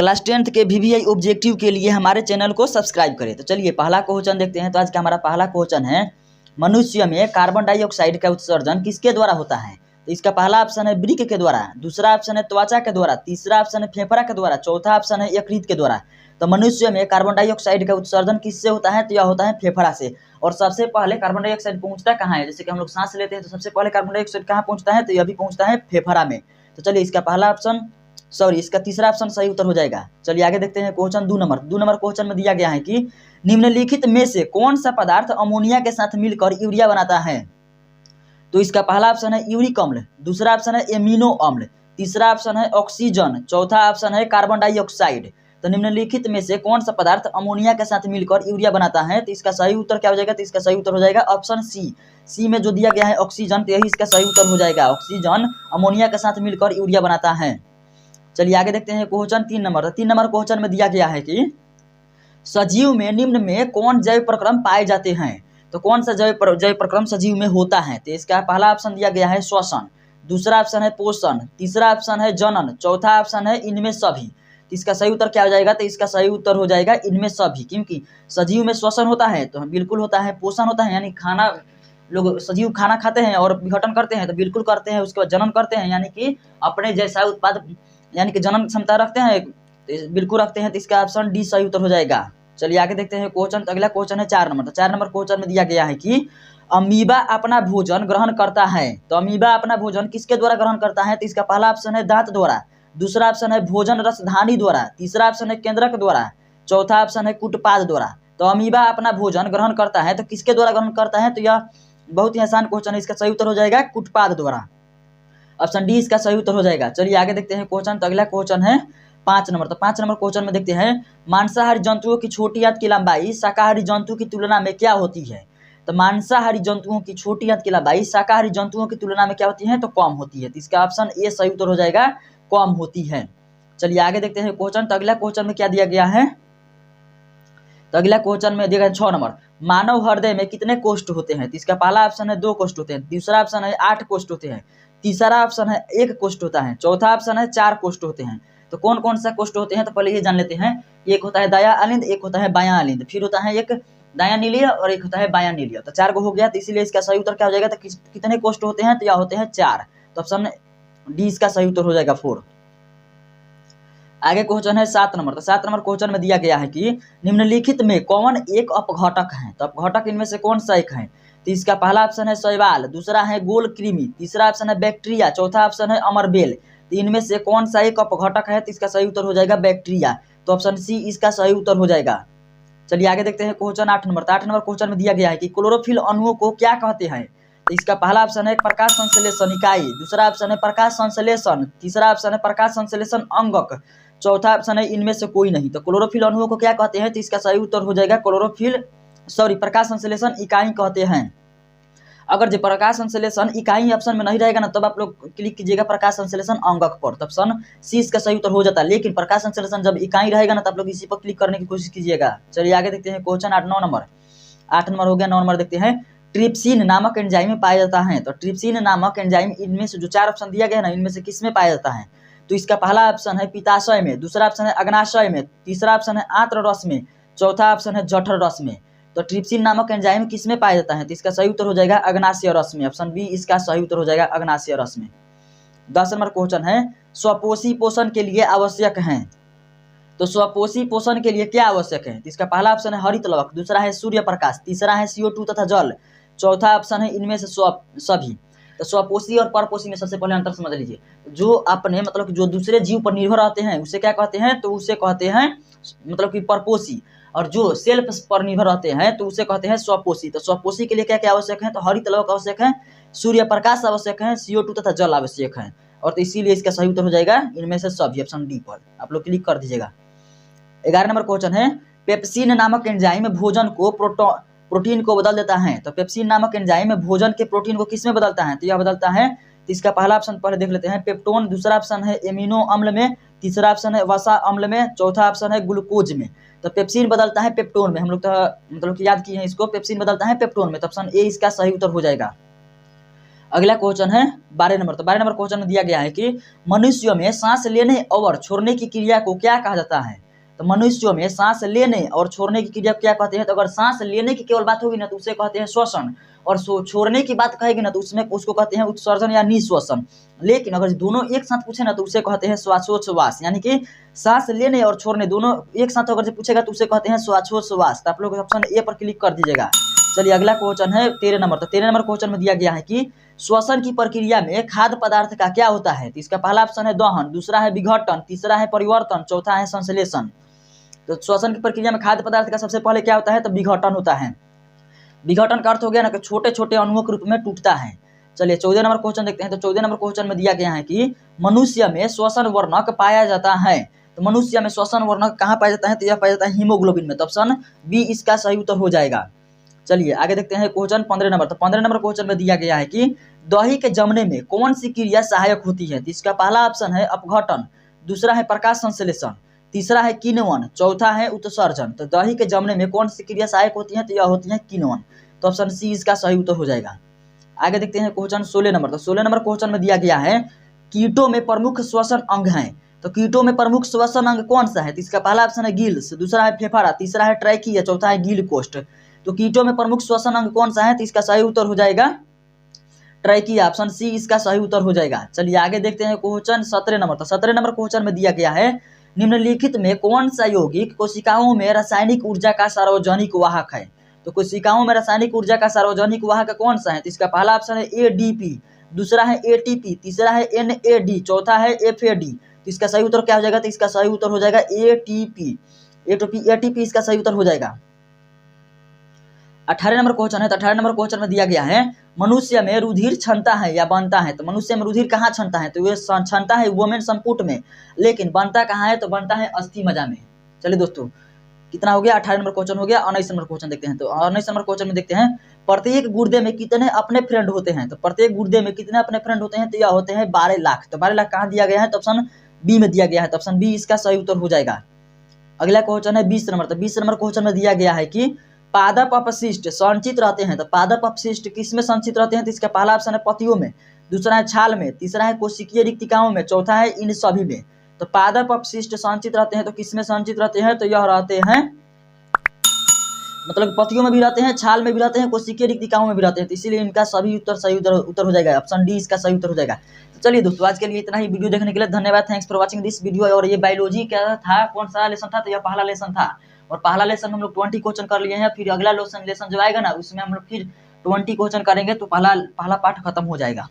Class 10th के VVI objective के लिए हमारे चैनल को सब्सक्राइब करें। तो चलिए पहला क्वेश्चन देखते हैं। तो आज का हमारा पहला क्वेश्चन है, मनुष्य में कार्बन डाइऑक्साइड का उत्सर्जन किसके द्वारा होता है? तो इसका पहला ऑप्शन है वृक्क के द्वारा, दूसरा ऑप्शन है त्वचा के द्वारा, तीसरा ऑप्शन है फेफड़ा के द्वारा, चौथा ऑप्शन है यकृत के द्वारा। तो मनुष्य में कार्बन डाइऑक्साइड का उत्सर्जन किससे होता है? तो यह होता है फेफड़ा से। और सबसे पहले कार्बन डाइऑक्साइड पहुंचता कहाँ है? जैसे कि हम लोग सांस लेते हैं तो सबसे पहले कार्बन डाइऑक्साइड कहाँ पहुंचता है? तो यह भी पहुंचता है फेफड़ा में। तो चलिए इसका पहला ऑप्शन इसका तीसरा ऑप्शन सही उत्तर हो जाएगा। चलिए आगे देखते हैं क्वेश्चन 2 नंबर क्वेश्चन में दिया गया है कि निम्नलिखित में से कौन सा पदार्थ अमोनिया के साथ मिलकर यूरिया बनाता है? तो इसका पहला ऑप्शन है यूरिक अम्ल, दूसरा ऑप्शन है एमिनो अम्ल, तीसरा ऑप्शन है ऑक्सीजन, चौथा ऑप्शन है कार्बन डाइऑक्साइड। तो निम्नलिखित में से कौन सा पदार्थ अमोनिया के साथ मिलकर यूरिया बनाता है? तो इसका सही उत्तर क्या हो जाएगा? तो इसका सही उत्तर हो जाएगा ऑप्शन सी में जो दिया गया है ऑक्सीजन, तो यही इसका सही उत्तर हो जाएगा। ऑक्सीजन अमोनिया के साथ मिलकर यूरिया बनाता है। चलिए आगे देखते हैं क्वेश्चन 3 नंबर क्वेश्चन में दिया गया है कि सजीव में निम्न में कौन जैव प्रक्रम पाए जाते हैं? तो कौन सा जैव प्रक्रम सजीव में होता है? तो इसका पहला ऑप्शन दिया गया है श्वसन, दूसरा ऑप्शन है पोषण, तीसरा ऑप्शन है जनन, चौथा ऑप्शन है इनमें सभी। तो इसका सही उत्तर क्या हो जाएगा? तो इसका सही उत्तर हो जाएगा इनमें सभी, क्योंकि सजीव में श्वसन होता है तो बिल्कुल होता है, पोषण होता है यानी खाना, लोग सजीव खाना खाते हैं और विघटन करते हैं तो बिल्कुल करते हैं, उसके बाद जनन करते हैं यानी कि अपने जैसा उत्पाद यानी कि जनन क्षमता रखते हैं, तो बिल्कुल रखते हैं। तो इसका ऑप्शन डी सही उत्तर हो जाएगा। चलिए आगे देखते हैं क्वेश्चन। अगला क्वेश्चन है 4 नंबर। तो 4 नंबर क्वेश्चन में दिया गया है कि अमीबा अपना भोजन ग्रहण करता है। तो अमीबा अपना भोजन किसके द्वारा ग्रहण करता है? तो इसका पहला ऑप्शन है दांत द्वारा, दूसरा ऑप्शन है भोजन रसधानी द्वारा, तीसरा ऑप्शन है केंद्रक द्वारा, चौथा ऑप्शन है कुटपाद द्वारा। तो अमीबा अपना भोजन ग्रहण करता है तो किसके द्वारा ग्रहण करता है? तो यह बहुत ही आसान क्वेश्चन है, इसका सही उत्तर हो जाएगा कुटपाद द्वारा। ऑप्शन डी इसका सही उत्तर हो जाएगा। चलिए आगे देखते हैं क्वेश्चन। तो अगला क्वेश्चन है 5 नंबर। तो 5 नंबर क्वेश्चन में देखते हैं, मांसाहारी जंतुओं की छोटी आंत की लंबाई शाकाहारी जंतु की तुलना में क्या होती है? तो मांसाहारी जंतुओं की छोटी आंत की लंबाई शाकाहारी जंतुओं की तुलना में क्या होती है? तो कम होती है। तो इसका ऑप्शन ए सही उत्तर हो जाएगा, कम होती है। चलिए आगे देखते हैं क्वेश्चन। तो अगला क्वेश्चन में क्या दिया गया है? तो अगला क्वेश्चन में दिया गया 6 नंबर, मानव हृदय में कितने कोष्ठ होते हैं? तो इसका पहला ऑप्शन है 2 कोष्ठ होते हैं, दूसरा ऑप्शन है 8 कोष्ठ होते हैं, तीसरा ऑप्शन है 1 कोष्ठ होता है, चौथा ऑप्शन है 4 कोष्ठ होते हैं। तो कौन कौन सा कोष्ठ होते हैं? तो पहले ये जान लेते हैं। एक होता है दायां अलिंद, एक होता है बायां अलिंद, फिर होता है एक दायां नीलीय और एक होता है बायां नीलीय। तो 4 को हो गया, तो इसीलिए इसका सही उत्तर क्या हो जाएगा? तो कितने कोष्ठ होते हैं? तो यह होते हैं 4। तो ऑप्शन डी इसका सही उत्तर हो जाएगा 4। आगे क्वेश्चन है 7 नंबर। तो 7 नंबर क्वेश्चन में दिया गया है कि निम्नलिखित में कौन एक अपघटक है? तो अपघटक इनमें से कौन सा एक है? तो इसका पहला ऑप्शन है शैवाल, दूसरा है गोल कृमि, तीसरा ऑप्शन है बैक्टीरिया, चौथा ऑप्शन है अमरबेल। तो इनमें से कौन सा एक अपघटक है? तो इसका सही उत्तर हो जाएगा बैक्टीरिया। तो ऑप्शन सी इसका सही उत्तर हो जाएगा। चलिए आगे देखते हैं क्वेश्चन 8 नंबर। तो 8 नंबर क्वेश्चन में दिया गया है कि क्लोरोफिल अणुओं को क्या कहते हैं? तो इसका पहला ऑप्शन है प्रकाश संश्लेषण इकाई, दूसरा ऑप्शन है प्रकाश संश्लेषण, तीसरा ऑप्शन है प्रकाश संश्लेषण अंगक, चौथा ऑप्शन है इनमें से कोई नहीं। तो क्लोरोफिल अणुओं को क्या कहते हैं? तो इसका सही उत्तर हो जाएगा प्रकाश संश्लेषण इकाई कहते हैं। अगर जो प्रकाश संश्लेषण इकाई ऑप्शन में नहीं रहेगा ना, तब आप लोग क्लिक कीजिएगा प्रकाश संश्लेषण अंगक पर, तब ऑप्शन सी इसका सही उत्तर हो जाता है। लेकिन प्रकाश संश्लेषण जब इकाई रहेगा ना, तब आप लोग इसी पर क्लिक करने की कोशिश कीजिएगा। चलिए आगे देखते हैं क्वेश्चन 9 नंबर। 8 नंबर हो गया। 9 नंबर देखते हैं, ट्रिप्सिन नामक एंजाइम में पाया जाता है। तो ट्रिप्सिन नामक एंजाइम इनमें से जो 4 ऑप्शन दिया गया है ना, इनमें से किस में पाया जाता है? तो इसका पहला ऑप्शन है पित्ताशय में, दूसरा ऑप्शन है अग्नाशय में, तीसरा ऑप्शन है आंत्र रस में, चौथा ऑप्शन है जठर रस में। तो ट्रिप्सिन नामक एंजाइम किस में पाया जाता है? तो इसका सही उत्तर हो जाएगा अग्नाशय रस में। ऑप्शन बी इसका सही उत्तर हो जाएगा अग्नाशय रस में। 10 नंबर क्वेश्चन है, स्वपोषी पोषण के लिए आवश्यक है। तो स्वपोषी पोषण के लिए क्या आवश्यक है? तो इसका पहला ऑप्शन है हरित लवक, दूसरा है सूर्य प्रकाश, तीसरा है CO2 तथा जल, चौथा ऑप्शन है इनमें से सभी। तो स्वपोषी और परपोषी में सबसे पहले अंतर समझ लीजिए। जो अपने मतलब कि जो दूसरे जीव पर निर्भर रहते हैं उसे क्या कहते हैं? तो उसे कहते हैं मतलब कि परपोषी, और जो सेल्फ पर निर्भर रहते हैं तो उसे कहते हैं स्वपोषी। तो स्वपोषी के लिए क्या क्या आवश्यक है? तो हरित लवक आवश्यक है, सूर्य प्रकाश आवश्यक है, CO2 तथा जल आवश्यक है। और तो इसीलिए इसका सही उत्तर हो जाएगा इनमें से सभी, ऑप्शन डी पर आप लोग क्लिक कर दीजिएगा। 11 नंबर क्वेश्चन है, पेप्सिन नामक एंजाइम भोजन को प्रोटीन को बदल देता है। तो पेप्सिन नामक एंजाइम भोजन के प्रोटीन को किस में बदलता है? तो यह बदलता है, तो इसका पहला ऑप्शन पहले देख लेते हैं, पेप्टोन, दूसरा ऑप्शन है एमिनो अम्ल में, तीसरा ऑप्शन है वसा अम्ल में, चौथा ऑप्शन है ग्लूकोज में। तो पेप्सिन बदलता है पेप्टोन में, हम लोग तो मतलब कि याद किए हैं इसको, पेप्सिन बदलता है पेप्टोन में। तो ऑप्शन ए इसका सही उत्तर हो जाएगा। अगला क्वेश्चन है 12 नंबर। तो 12 नंबर क्वेश्चन में दिया गया है कि मनुष्यों में सांस लेने और छोड़ने की क्रिया को क्या कहा जाता है। तो मनुष्यों में सांस लेने और छोड़ने की क्रिया को क्या कहते हैं। तो अगर सांस लेने की केवल बात होगी ना तो उसे कहते हैं श्वसन, और छोड़ने की बात कहेगी ना तो उसमें उसको कहते हैं उत्सर्जन या निश्वसन। लेकिन अगर दोनों एक साथ पूछे ना तो उसे कहते हैं श्वासोच्छ्वास, यानी कि सांस लेने और छोड़ने दोनों एक साथ अगर पूछेगा तो उसे कहते हैं श्वासोच्छ्वास। तो आप लोग ऑप्शन ए पर क्लिक कर दीजिएगा। चलिए अगला क्वेश्चन है 13 नंबर। तो 13 नंबर क्वेश्चन में दिया गया है कि श्वसन की प्रक्रिया में खाद्य पदार्थ का क्या होता है। तो इसका पहला ऑप्शन है दहन, दूसरा है विघटन, तीसरा है परिवर्तन, चौथा है संश्लेषण। तो श्वसन की प्रक्रिया में खाद्य पदार्थ का सबसे पहले क्या होता है तो विघटन होता है। विघटन का अर्थ हो गया ना कि छोटे छोटे अणुओं के रूप में टूटता है। चलिए 14 नंबर क्वेश्चन देखते हैं। तो 14 नंबर क्वेश्चन में दिया गया है कि मनुष्य में श्वसन वर्णक पाया जाता है। तो मनुष्य में श्वसन वर्णक कहाँ पाया जाता है। तो यह पाया जाता है हीमोग्लोबिन में। तो ऑप्शन बी इसका सही उत्तर हो जाएगा। चलिए आगे देखते हैं क्वेश्चन 15 नंबर। तो 15 नंबर क्वेश्चन में दिया गया है कि दही के जमने में कौन सी क्रिया सहायक होती है। तो इसका पहला ऑप्शन है अपघटन, दूसरा है प्रकाश संश्लेषण, तीसरा है किण्वन, चौथा है उत्सर्जन। तो दही के जमने में कौन सी क्रिया सहायक होती है। तो यह होती है किण्वन। तो ऑप्शन सी इसका सही उत्तर हो जाएगा। आगे देखते हैं क्वेश्चन 16 नंबर। तो 16 नंबर क्वेश्चन में दिया गया है कीटों में प्रमुख श्वसन अंग हैं। तो कीटों में प्रमुख श्वसन अंग कौन सा है। तो इसका पहला ऑप्शन है गिल्स, दूसरा है फेफड़ा, तीसरा है ट्रैकिया, चौथा है गील कोष्ठ। तो कीटों में प्रमुख श्वसन अंग कौन सा है। तो इसका सही उत्तर हो जाएगा ट्रैकिया, ऑप्शन सी इसका सही उत्तर हो जाएगा। चलिए आगे देखते हैं क्वेश्चन 17 नंबर। तो 17 नंबर क्वेश्चन में दिया गया है निम्नलिखित में कौन सा यौगिक कोशिकाओं में रासायनिक ऊर्जा का सार्वजनिक वाहक है। तो कोशिकाओं में रासायनिक ऊर्जा का सार्वजनिक वाहक कौन सा है। तो इसका पहला ऑप्शन है एडीपी, दूसरा है एटीपी, तीसरा है एनएडी, चौथा है एफएडी। तो इसका सही उत्तर क्या हो जाएगा। तो इसका सही उत्तर हो जाएगा एटीपी। एटीपी इसका सही उत्तर हो जाएगा। 18 नंबर क्वेश्चन है। तो 18 नंबर क्वेश्चन में दिया गया है मनुष्य में रुधिर क्षमता है या बनता है। तो मनुष्य में रुधिर कहाँ क्षमता है। तो ये क्षमता है वोमेन संपुट में, लेकिन बनता कहाँ है। तो बनता है अस्थि मज्जा में। चलिए दोस्तों कितना हो गया 18 नंबर क्वेश्चन हो गया। 19 नंबर क्वेश्चन देखते हैं। तो 19 नंबर क्वेश्चन में देखते हैं प्रत्येक गुर्दे में कितने अपने फ्रेंड होते हैं। तो प्रत्येक गुर्दे में कितने अपने फ्रेंड होते हैं। तो यह होते हैं 12 लाख। तो 12 लाख कहाँ दिया गया है। तो ऑप्शन बी में दिया गया है। तो ऑप्शन बी इसका सही उत्तर हो जाएगा। अगला क्वेश्चन है 20 नंबर। तो 20 नंबर क्वेश्चन में दिया गया है कि पादप अपशिष्ट संचित रहते हैं। तो पादप अपशिष्ट किस में संचित रहते हैं। तो इसका पहला ऑप्शन है पत्तियों में, दूसरा है छाल में, तीसरा है कोशिकीय रिक्तिकाओं में, चौथा है इन सभी में। तो पादप अपशिष्ट संचित रहते हैं तो किस में संचित रहते हैं। तो यह रहते हैं मतलब पत्तियों में भी रहते हैं, छाल में भी रहते हैं, कोशिकीय रिक्तिकाओं में भी रहते हैं। तो इसीलिए इनका सभी उत्तर सही उत्तर हो जाएगा। ऑप्शन डी इसका सही उत्तर हो जाएगा। तो चलिए दोस्तों आज के लिए इतना ही। वीडियो देखने के लिए धन्यवाद। Thanks for watching this video. और ये बायोलॉजी क्या था, कौन सा लेसन था। तो यह पहला लेसन था और पहला लेसन हम लोग 20 क्वेश्चन कर लिए हैं। फिर अगला लेसन जो आएगा ना उसमें हम लोग फिर 20 क्वेश्चन करेंगे तो पहला पार्ट खत्म हो जाएगा।